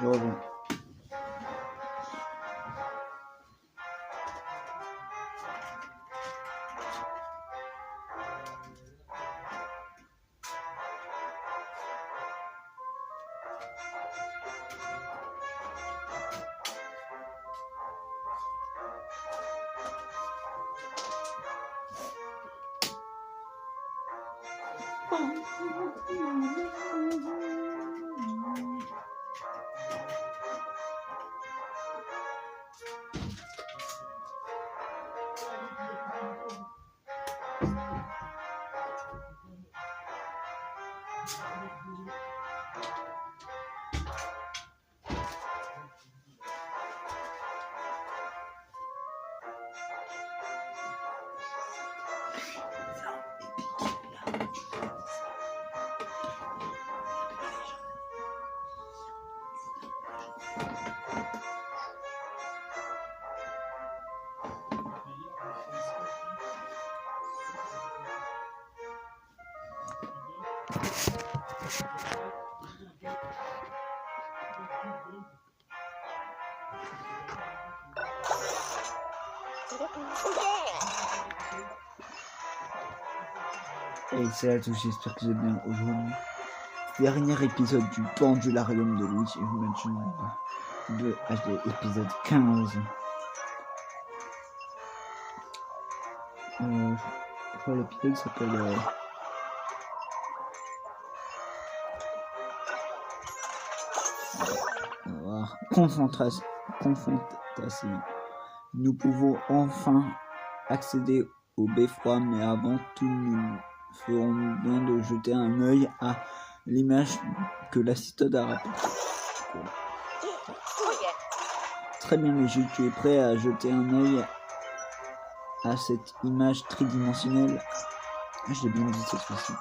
Je reviens. Et c'est là tout, j'espère que vous allez bien aujourd'hui. Dernier épisode du Pendularium de Luigi Mansion 2 HD, épisode 15. Je crois l'épisode s'appelle... Confrontation. Nous pouvons enfin accéder au beffroi, mais avant tout, nous ferons bien de jeter un œil à l'image que la citade a rapportée. Très bien, Luigi, tu es prêt à jeter un œil à cette image tridimensionnelle? J'ai bien dit cette fois-ci.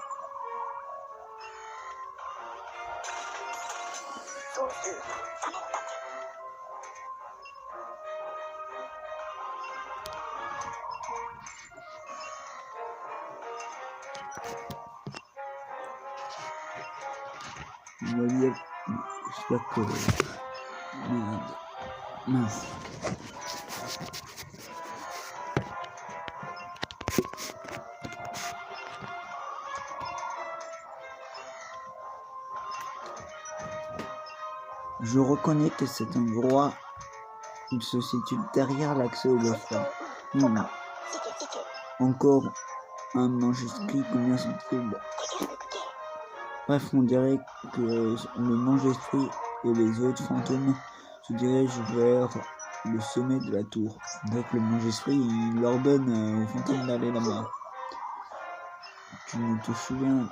J'espère que... Mince. Je reconnais que cet endroit, il se situe derrière l'accès au beffroi. Encore un manuscrit, combien sont-ils? Bref, on dirait que le mange-esprit et les autres fantômes se dirigent vers le sommet de la tour. Donc le mange-esprit, il ordonne aux fantômes d'aller là-bas. Tu te souviens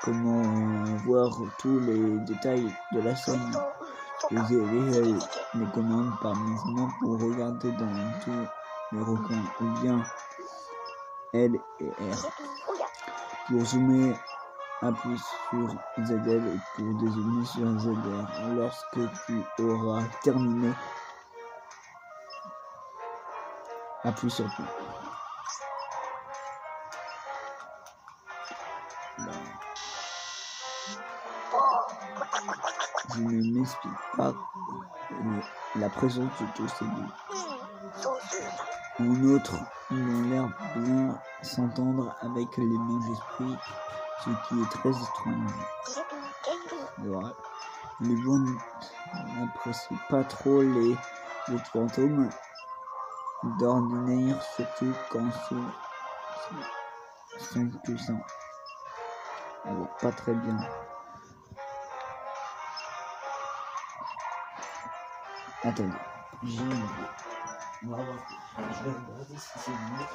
comment voir tous les détails de la scène? Les commandes par mouvement pour regarder dans tous les recoins, ou bien L et R. Pour zoomer, appuie sur ZL et pour dézoomer sur ZR. Lorsque tu auras terminé, appuie sur tout. Je ne m'explique pas la présence de tous ces deux. En outre, ils ont l'air bien s'entendre avec les mange-esprits, ce qui est très étrange. Ouais. Les bons n'apprécient pas trop les autres fantômes, d'ordinaire, surtout quand c'est sont puissants. Alors, pas très bien. Attendez, j'ai une idée. On va voir. Je vais regarder si c'est mieux.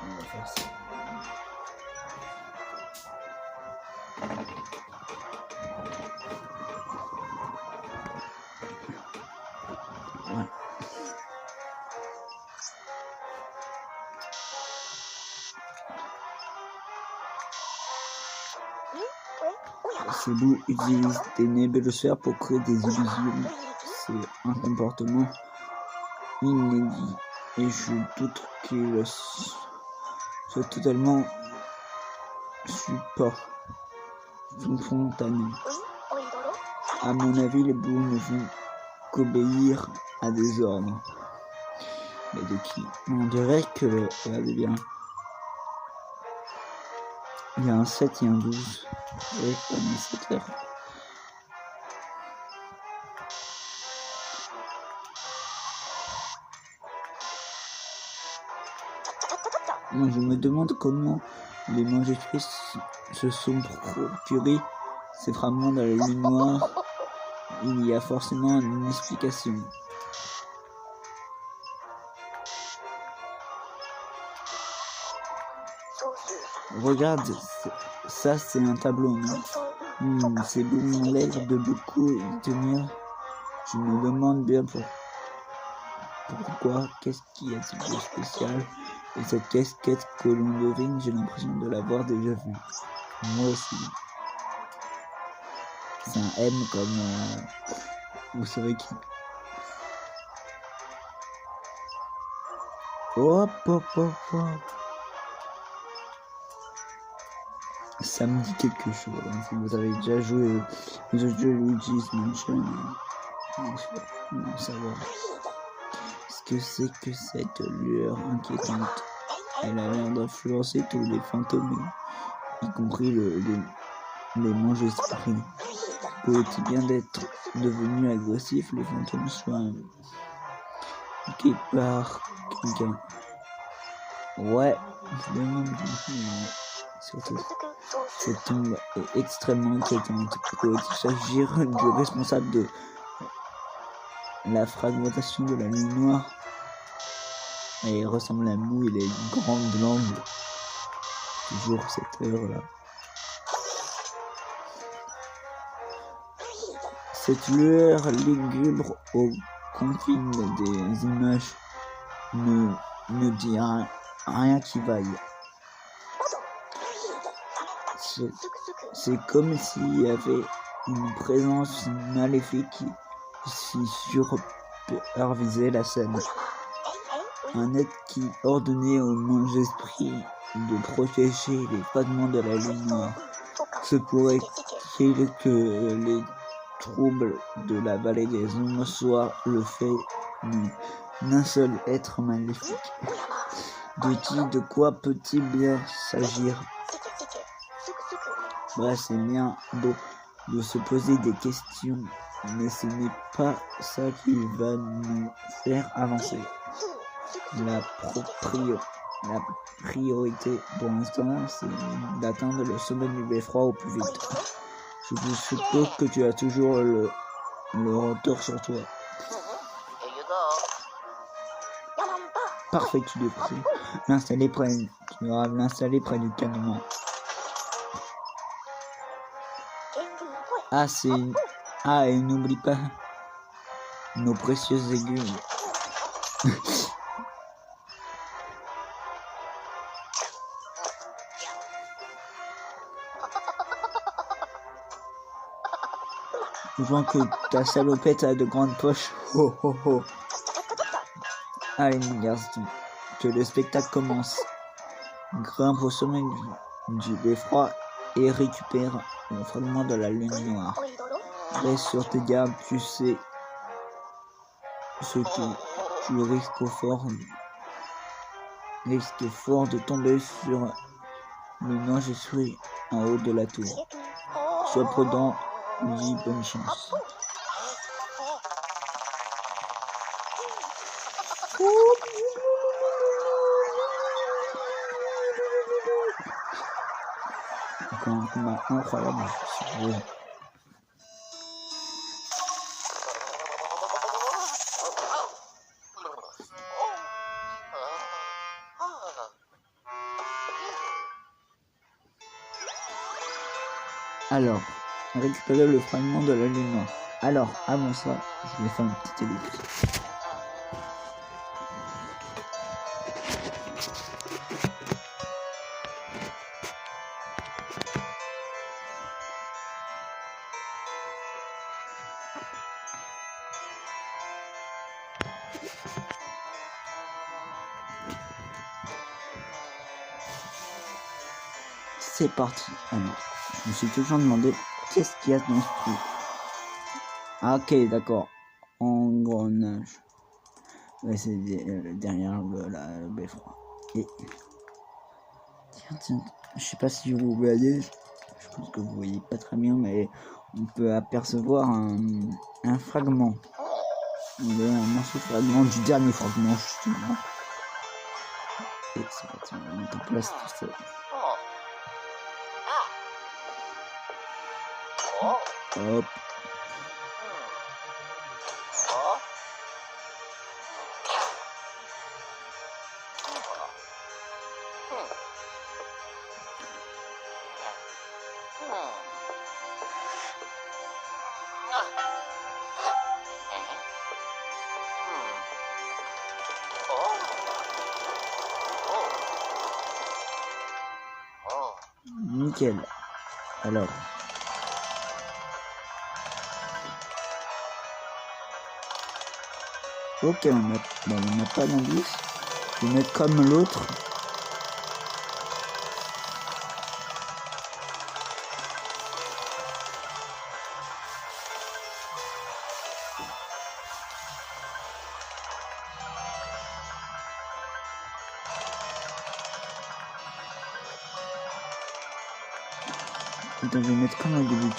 On va faire ça. Ces loups utilisent des nébulosphères pour créer des illusions. c'est un comportement inédit et je doute qu'il soit totalement spontané. À mon avis, les boules ne font qu'obéir à des ordres. Mais de qui? On dirait que, regardez bien, il y a un 7 et un 12. Et comme un 7 heures. Moi, je me demande comment les manuscrits se sont procurés ces fragments dans la lune noire. Il y a forcément une explication. Regarde, ça c'est un tableau, non? Ces bouts m'ont l'air de beaucoup y tenir. Je me demande bien pourquoi, qu'est-ce qui est de spécial? Et cette casquette que l'on devine, j'ai l'impression de l'avoir déjà vue. Moi aussi. C'est un M comme... vous savez qui? Hop, hop, hop, hop. Ça me dit quelque chose. Si vous avez déjà joué aux jeux Luigi's Mansion, non savoir ce que c'est que cette lueur inquiétante. Elle a l'air d'influencer tous les fantômes, y compris les manges-esprits. Peut-il bien d'être devenu agressif, les fantômes soient piqués par quelqu'un? Ouais, je demande surtout. Cette tombe est extrêmement inquiétante. Peut-il s'agir du responsable de la fragmentation de la lune noire? Elle ressemble à Mou, il a une grande langue. Toujours cette heure-là. Cette lueur lugubre aux confines des images ne dit rien qui vaille. C'est comme s'il y avait une présence maléfique qui supervisait la scène. Un être qui ordonnait aux manges-esprits de protéger les fragments de la lune noire. Se pourrait-il que les troubles de la vallée des ombres soient le fait d'un seul être maléfique? De quoi peut-il bien s'agir? Bref, c'est bien beau de se poser des questions, mais ce n'est pas ça qui va nous faire avancer. La priorité pour l'instant, c'est d'atteindre le sommet du beffroi au plus vite. Je suppose que tu as toujours le retour sur toi. Parfait, tu devrais l'installer près du canon. Et n'oublie pas nos précieuses aiguilles. Je vois que ta salopette a de grandes poches. Oh oh oh. Allez mon garçon, que le spectacle commence. Grimpe au sommet du beffroi et récupère le fragment de la lune noire. Reste sur tes gardes, tu sais ce que tu risques fort de tomber sur le mangesprits en haut de la tour. Sois prudent, dis bonne chance. Encore un combat incroyable. Alors, récupérer le fragment de la lune noire. Alors, avant ça, je vais faire une petite ellipse. c'est parti. Alors, je me suis toujours demandé qu'est-ce qu'il y a dans ce trou. Ah, ok, d'accord. Engrenage. Ouais, c'est derrière le beffroi. Et tiens, je sais pas si vous voyez, je pense que vous voyez pas très bien, mais on peut apercevoir un fragment. Un morceau fragment du dernier fragment, justement. Et c'est parti, on va mettre en place tout ça. Hop. Nickel. Alors. Ok, on n'a pas d'indice. Je vais mettre comme l'autre. Attends, je vais mettre comme au début.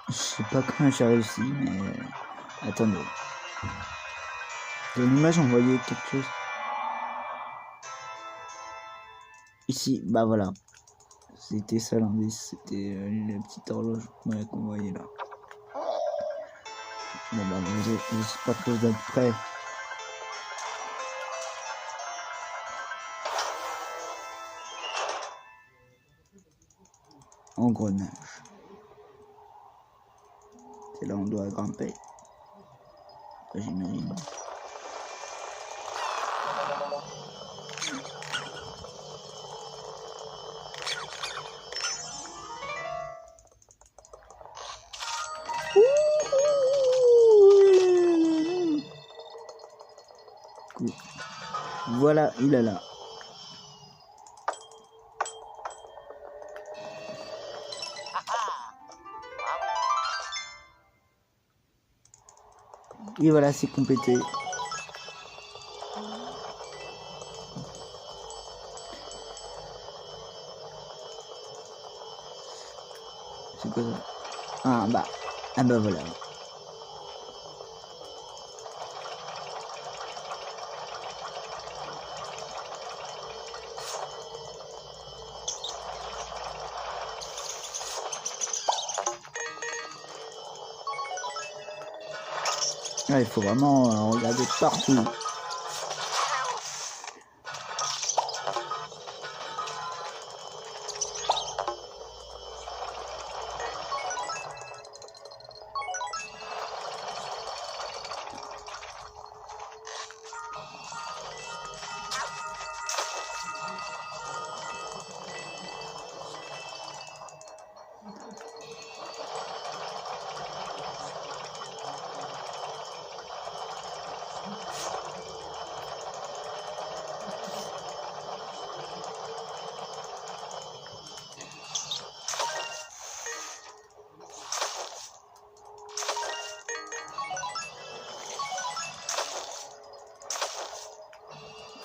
Je sais pas comment j'ai réussi, mais attendez. Dans l'image, on voyait quelque chose. Ici, bah voilà. C'était ça l'indice, c'était la petite horloge qu'on voyait là. Bon bah, j'espère que vous êtes prêts. Engrenage. C'est là on doit grimper. J'imagine. Voilà, il est là. Et voilà, c'est complété. C'est quoi ça? Ah bah voilà. Ah, il faut vraiment regarder partout.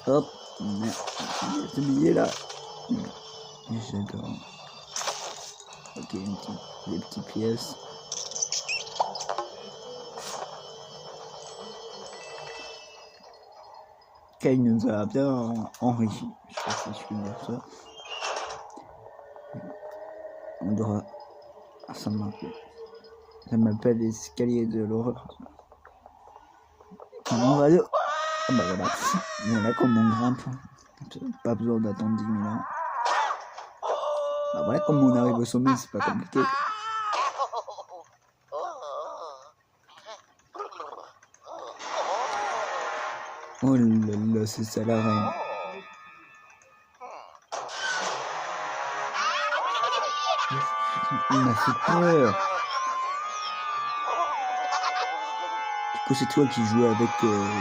Hop, merde, ce billet là. J'adore. Ok, des petites pièces. Kay nous a bien enrichi. Je sais pas si je peux dire ça. On doit. Ça m'appelle les escaliers de l'horreur. Comment on va le. Ah bah voilà. Voilà comment on grimpe. Pas besoin d'attendre 10 000 ans. Bah voilà comment on arrive au sommet, c'est pas compliqué. Oh là là, c'est ça la reine. Il m'a fait peur. Du coup, c'est toi qui jouais avec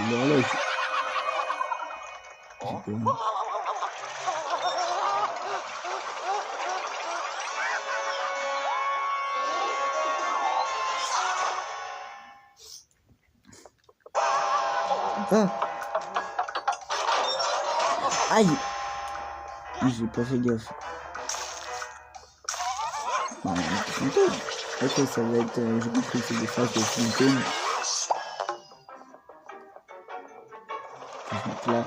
l'horloge. J'ai peur. Ah. Aïe. J'ai pas fait gaffe. Bon, ok, ça va être... j'ai compris que c'est des phases de fantômes. Je vais mettre là.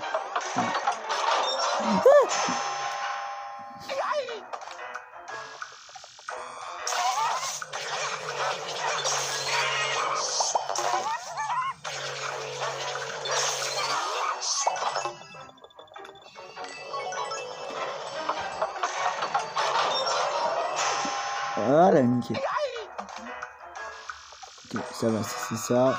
Voilà, nickel. Ok, ça va, c'est ça.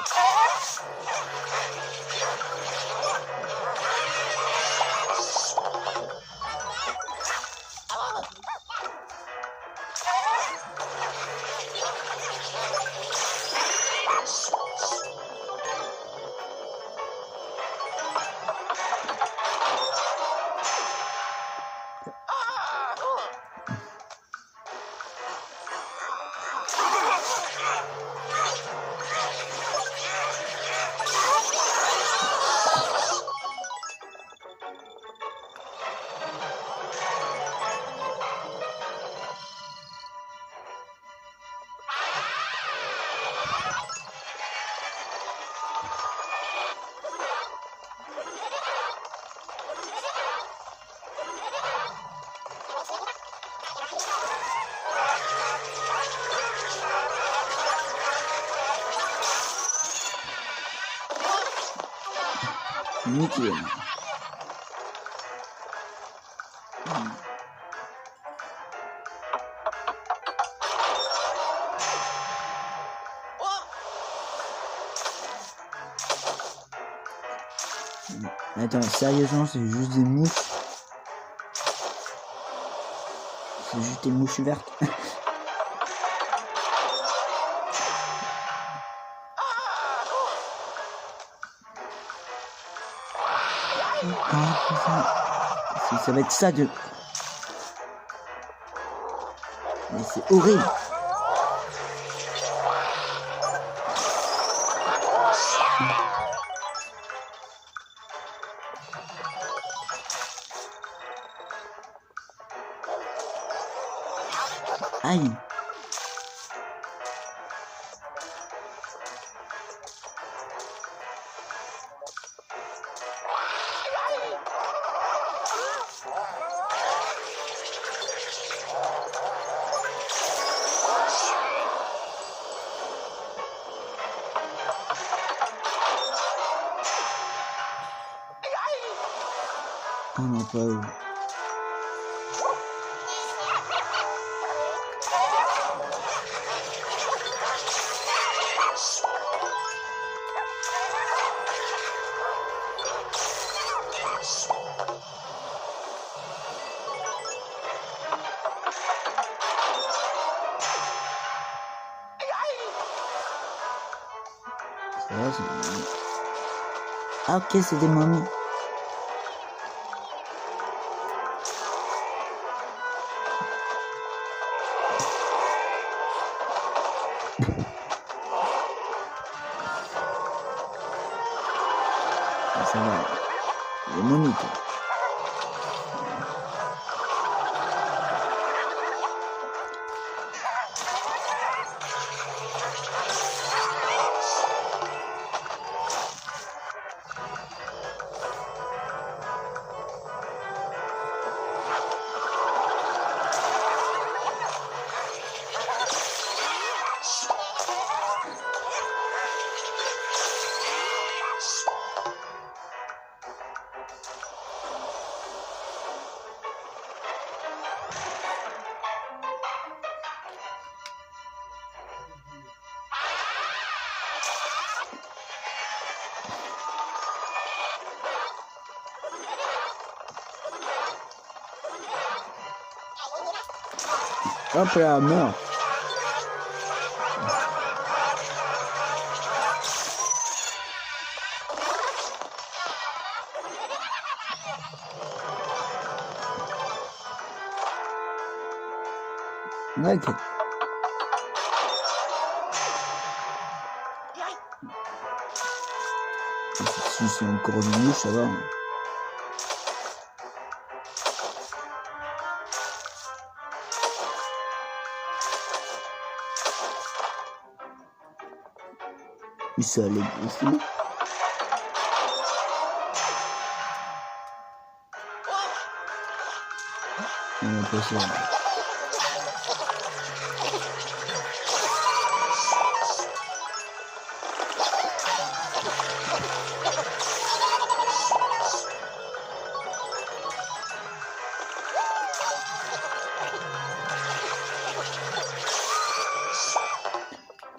Nickel. Attends, sérieusement, c'est juste des mouches. C'est juste des mouches vertes. Ça va être ça de... Mais c'est horrible. Aïe. Oh non, pas eux. Ça va, c'est... Ah ok, c'est des momies. Ça va. Les momies, quoi. Hop là, meurs. Ok. Si c'est encore une mouche, ça va. Et ça allait beaucoup. On va passer là.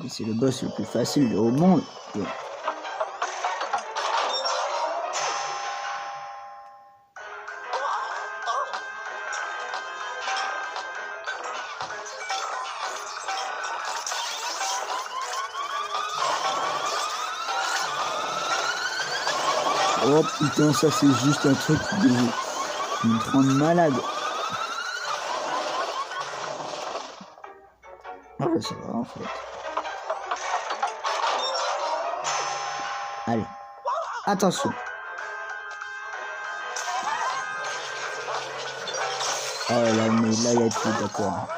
Et c'est le boss le plus facile au monde. Oh putain, ça c'est juste un truc qui me rend malade. Ah bah ça va en fait. Allez, attention. Oh là, mais là il y a tout, d'accord.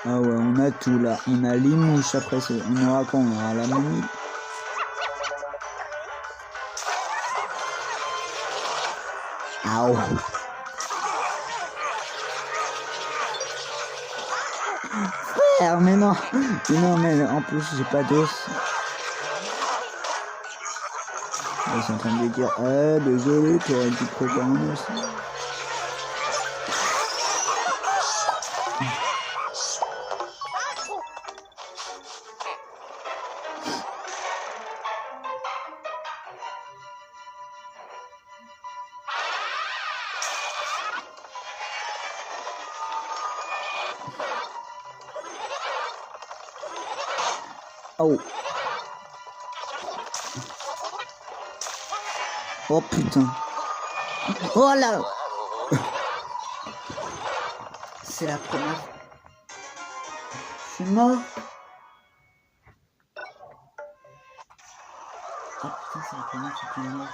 Ah ouais, on a tout là. On a les mouches après, on aura quoi? On aura la momie. Aouh. Frère, mais non. Mais non, mais en plus, j'ai pas d'os. Ils sont en train de lui dire, désolé, tu aurais dû préparer un os. Oh. Oh putain. Oh là. C'est la première. Je suis mort. Oh putain, c'est la première fois que je suis mort.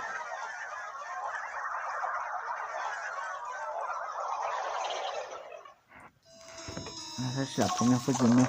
Ah, ça, c'est la première fois que je meurs.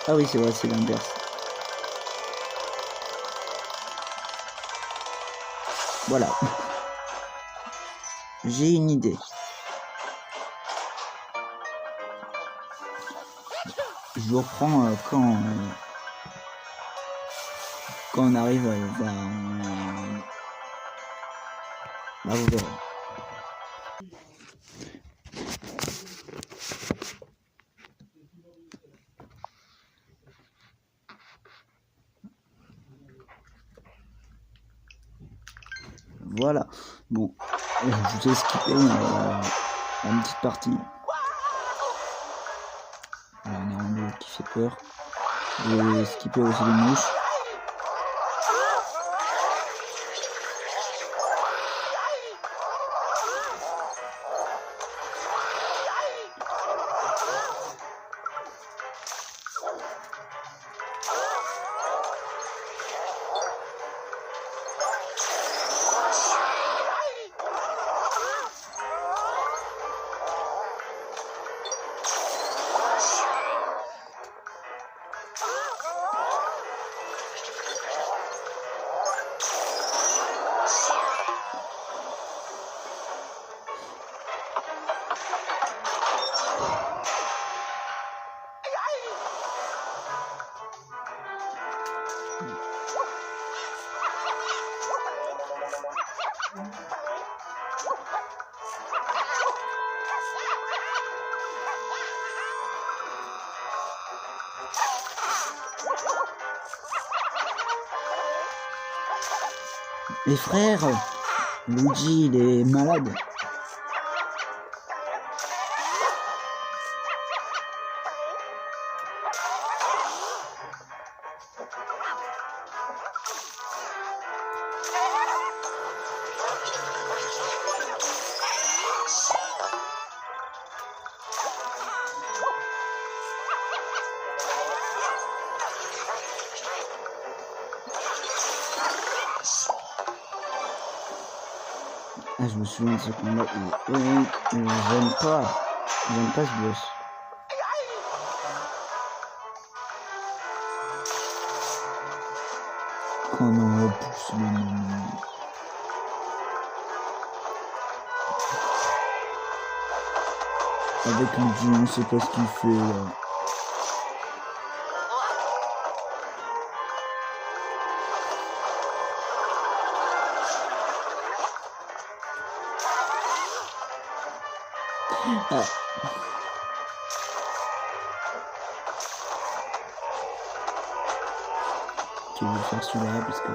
Ah oui, c'est vrai, c'est l'inverse. Voilà. J'ai une idée. Je reprends quand on arrive vers... Là, vous verrez. Voilà. Bon, je vous ai skippé une petite partie. Alors, on a un loup qui fait peur. J'ai skippé aussi les mouches. Les frères, Luigi il est malade. Ah, je me souviens de ce combat. J'aime pas ce boss. Quand on repousse le nom. Avec Luigi, on sait pas ce qu'il fait là. Ah. Je vais faire celui-là parce que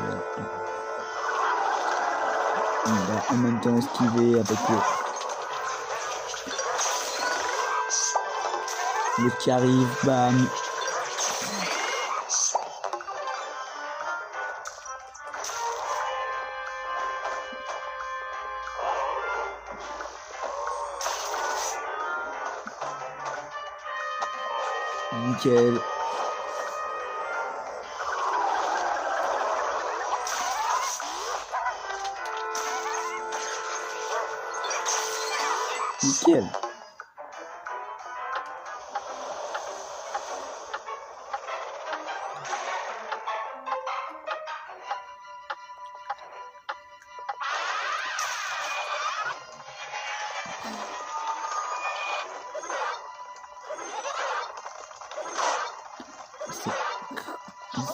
on va en même temps esquiver avec le qui arrive, bam. Nickel. Nickel.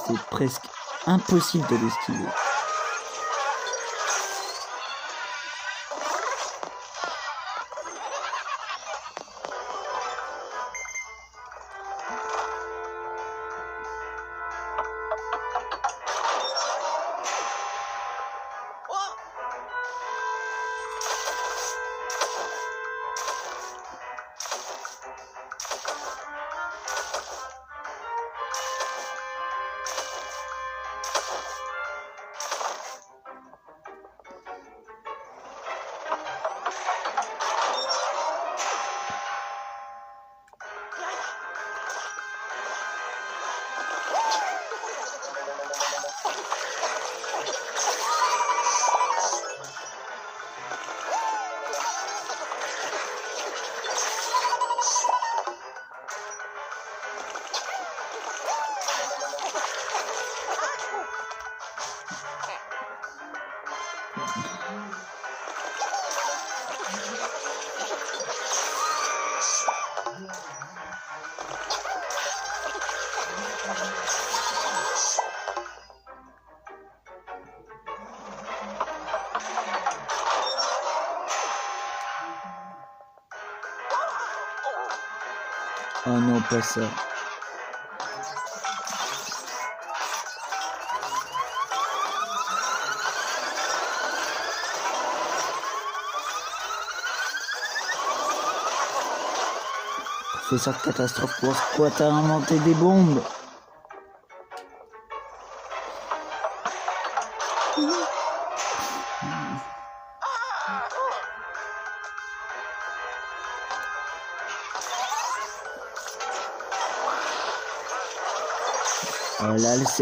C'est presque impossible de l'esquiver. Oh non, pas ça. Professeur Catastrophe, pourquoi t'as inventé des bombes?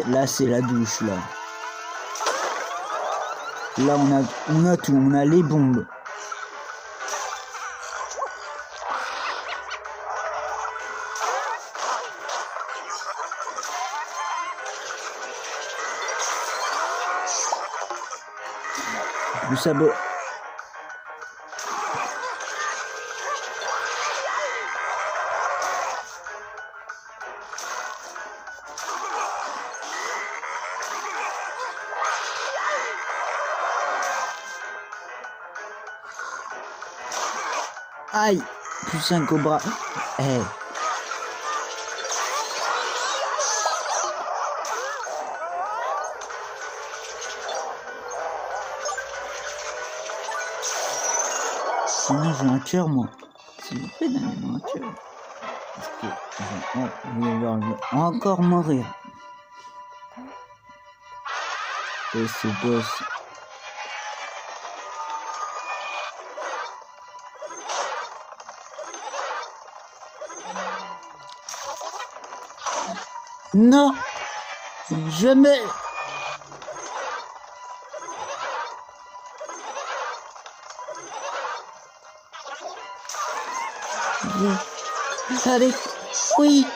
Là c'est la douche là. Là on a tout, on a les bombes. Le sabot. Aïe, plus un cobra. Eh. Sinon j'ai un cœur moi. S'il vous plaît, donnez-moi un cœur. Parce que je vais encore mourir. Et ce boss. Non, jamais. Allez, oui.